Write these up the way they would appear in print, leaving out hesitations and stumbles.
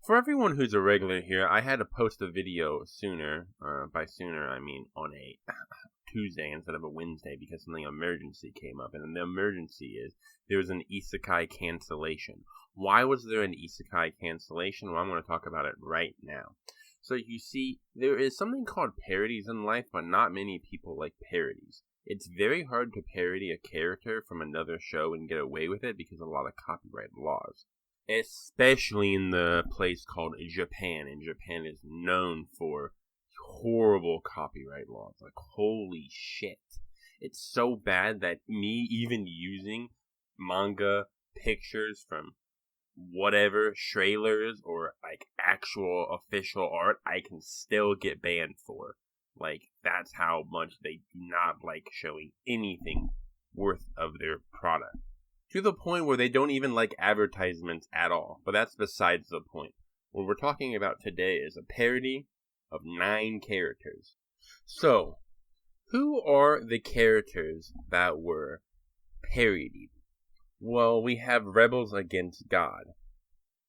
For everyone who's a regular here, I had to post a video sooner. By sooner, I mean on a Tuesday instead of a Wednesday because something emergency came up. And the emergency is there was an isekai cancellation. Why was there an isekai cancellation? Well, I'm going to talk about it right now. So you see, there is something called parodies in life, but not many people like parodies. It's very hard to parody a character from another show and get away with it because of a lot of copyright laws. Especially in the place called Japan. And Japan is known for horrible copyright laws. Like, holy shit. It's so bad that me even using manga pictures from whatever, trailers, or like actual official art, I can still get banned for. Like, that's how much they do not like showing anything worth of their product. To the point where they don't even like advertisements at all. But that's besides the point. What we're talking about today is a parody of 9 characters. So, who are the characters that were parodied? Well, we have Rebels Against God.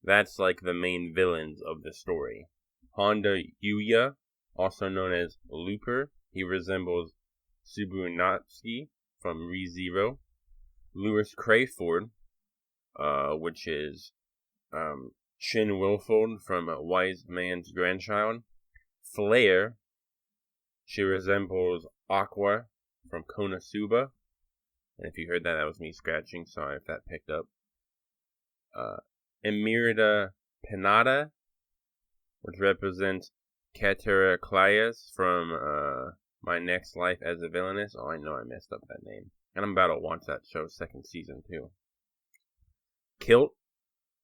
That's like the main villains of the story. Honda Yuya, also known as Looper. He resembles Subunatsuki from ReZero. Lewis Crayford, which is Shin Wilford from Wise Man's Grandchild. Flare, she resembles Aqua from Konosuba. And if you heard that, that was me scratching. Sorry if that picked up. Emerita Penada, which represents Katera Claes from My Next Life as a Villainess. Oh, I know I messed up that name. And I'm about to watch that show's second season, too. Kilt,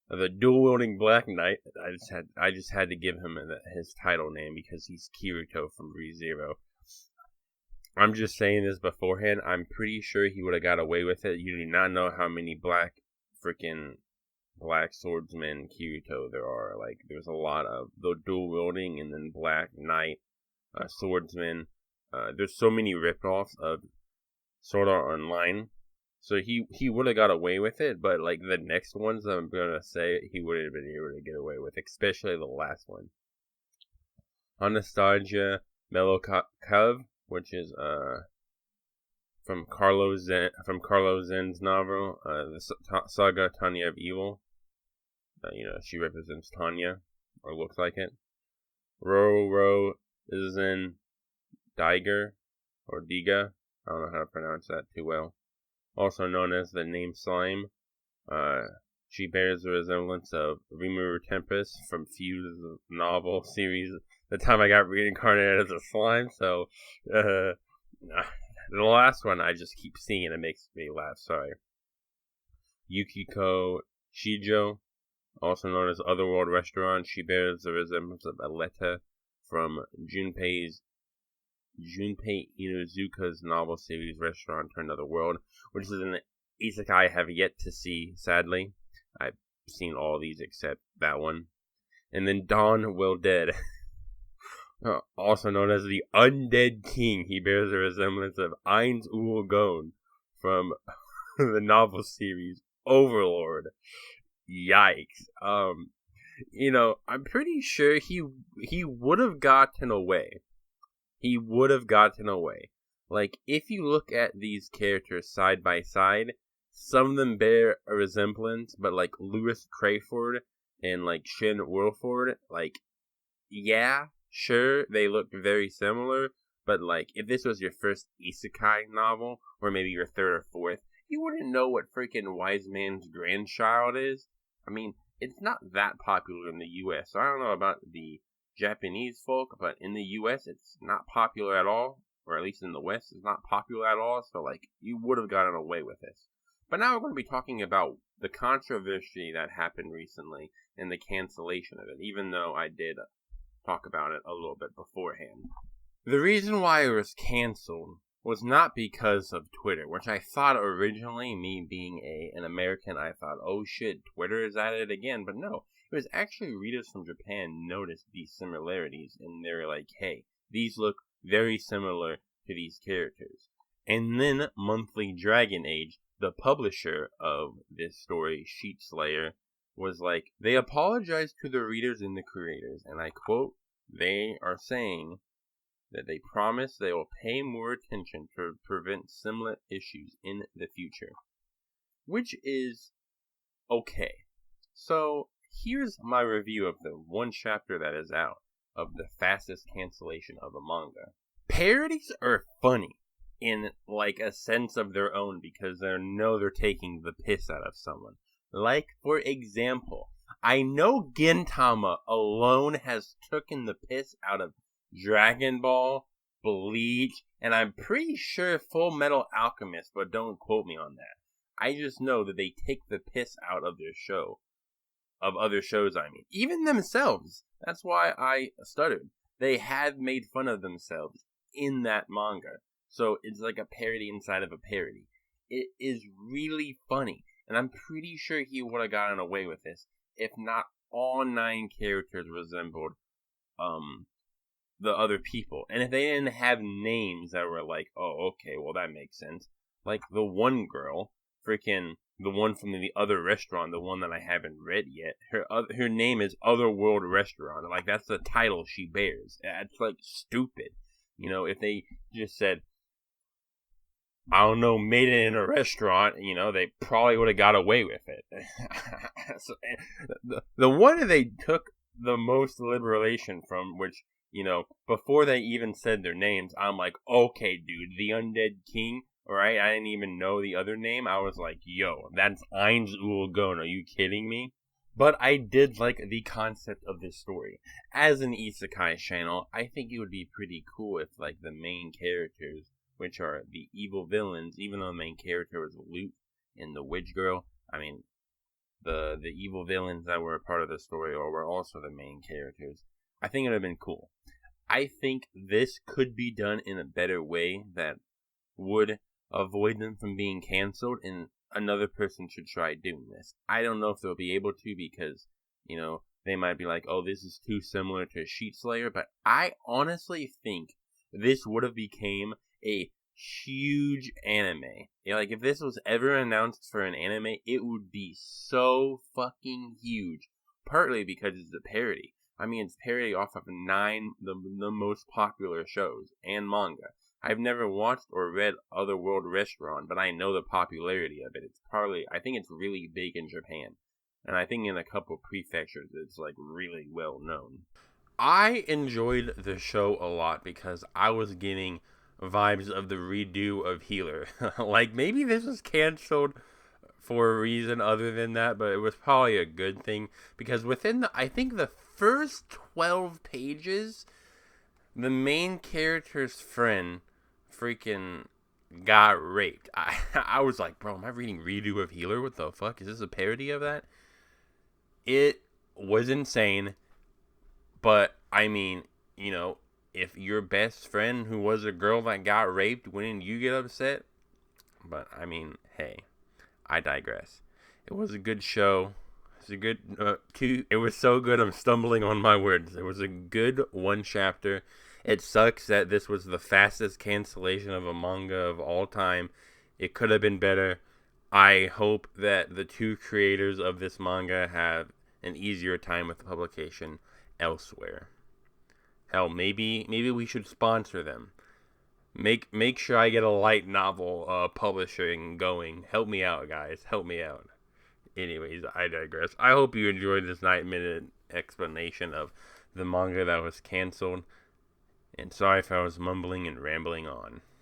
the dual-wielding Black Knight. I just had to give him his title name because he's Kirito from ReZero. I'm just saying this beforehand. I'm pretty sure he would have got away with it. You do not know how many black swordsmen Kirito there are. Like, there's a lot of the dual-wielding and then Black Knight, swordsman. There's so many rip-offs of Sword Art Online, so he would have got away with it, but like the next ones I'm gonna say, he would have been able to get away with, especially the last one. Anastasia Melokov, which is from Carlo Zen's novel, the saga Tanya of Evil. She represents Tanya, or looks like it. Roro Izen Diga. I don't know how to pronounce that too well. Also known as the name Slime. She bears the resemblance of Rimuru Tempest from Fuse novel series. The time I got reincarnated as a slime, so the last one I just keep seeing and it makes me laugh. Sorry. Yukiko Shijo, also known as Otherworld Restaurant. She bears the resemblance of Aletta from Junpei Inuzuka's novel series Restaurant to Another World, which is an isekai I have yet to see, sadly. I've seen all these except that one. And then Dawn Will Dead, also known as the Undead King. He bears a resemblance of Ainz Ul Gon from the novel series Overlord. Yikes. I'm pretty sure he would have gotten away. He would have gotten away. Like, if you look at these characters side by side, some of them bear a resemblance, but like Lewis Crayford and like Shin Wilford, like, yeah, sure, they look very similar, but like, if this was your first isekai novel, or maybe your third or fourth, you wouldn't know what freaking Wise Man's Grandchild is. I mean, it's not that popular in the US, so I don't know about the Japanese folk, but in the US it's not popular at all, or at least in the West it's not popular at all, so like you would have gotten away with this. But now we're going to be talking about the controversy that happened recently and the cancellation of it, even though I did talk about it a little bit beforehand. The reason why it was canceled was not because of Twitter, which I thought originally, me being an American, I thought, oh shit, Twitter is at it again, but no. It was actually readers from Japan noticed these similarities, and they were like, hey, these look very similar to these characters. And then Monthly Dragon Age, the publisher of this story, Sheet Slayer, was like, they apologized to the readers and the creators, and I quote, they are saying that they promise they will pay more attention to prevent similar issues in the future. Which is okay. So, here's my review of the one chapter that is out of the fastest cancellation of a manga. Parodies are funny in like a sense of their own because they know they're taking the piss out of someone. Like, for example, I know Gintama alone has taken the piss out of Dragon Ball, Bleach, and I'm pretty sure Full Metal Alchemist, but don't quote me on that. I just know that they take the piss out of their show. Of other shows, I mean. Even themselves. That's why I stuttered. They have made fun of themselves in that manga. So it's like a parody inside of a parody. It is really funny. And I'm pretty sure he would have gotten away with this if not all 9 characters resembled the other people. And if they didn't have names that were like, oh, okay, well that makes sense. Like the one girl, freaking the one from the other restaurant, the one that I haven't read yet. Her name is Otherworld Restaurant. Like that's the title she bears. It's like stupid. You know, if they just said, I don't know, made it in a restaurant, you know, they probably would have got away with it. So, the one that they took the most liberation from, which, you know, before they even said their names, I'm like, okay, dude, the Undead King, alright? I didn't even know the other name. I was like, yo, that's Ainz Ul Gon. Are you kidding me? But I did like the concept of this story. As an isekai channel, I think it would be pretty cool if, like, the main characters, which are the evil villains, even though the main character was Luke and the Witch Girl, I mean, the evil villains that were a part of the story or were also the main characters, I think it would have been cool. I think this could be done in a better way that would avoid them from being canceled, and another person should try doing this. I don't know if they'll be able to because, you know, they might be like, oh, this is too similar to Sheet Slayer, but I honestly think this would have became a huge anime. You know, like, if this was ever announced for an anime, it would be so fucking huge. Partly because it's a parody. I mean, it's parody off of 9 the most popular shows and manga. I've never watched or read Otherworld Restaurant, but I know the popularity of it. It's partly, I think it's really big in Japan. And I think in a couple prefectures it's like really well known. I enjoyed the show a lot because I was getting vibes of the redo of Healer. Like, maybe this was canceled for a reason other than that, but it was probably a good thing because within I think the first 12 pages, the main character's friend freaking got raped. I was like, bro, am I reading redo of Healer? What the fuck? Is this a parody of that? It was insane, but I mean, you know, if your best friend who was a girl that got raped, wouldn't you get upset? But I mean, hey, I digress. It was a good show. It was a good it was so good I'm stumbling on my words. It was a good one chapter. It sucks that this was the fastest cancellation of a manga of all time. It could have been better. I hope that the 2 creators of this manga have an easier time with the publication elsewhere. Hell, maybe we should sponsor them. Make sure I get a light novel publishing going. Help me out, guys. Help me out. Anyways, I digress. I hope you enjoyed this 9-minute explanation of the manga that was canceled. And sorry if I was mumbling and rambling on.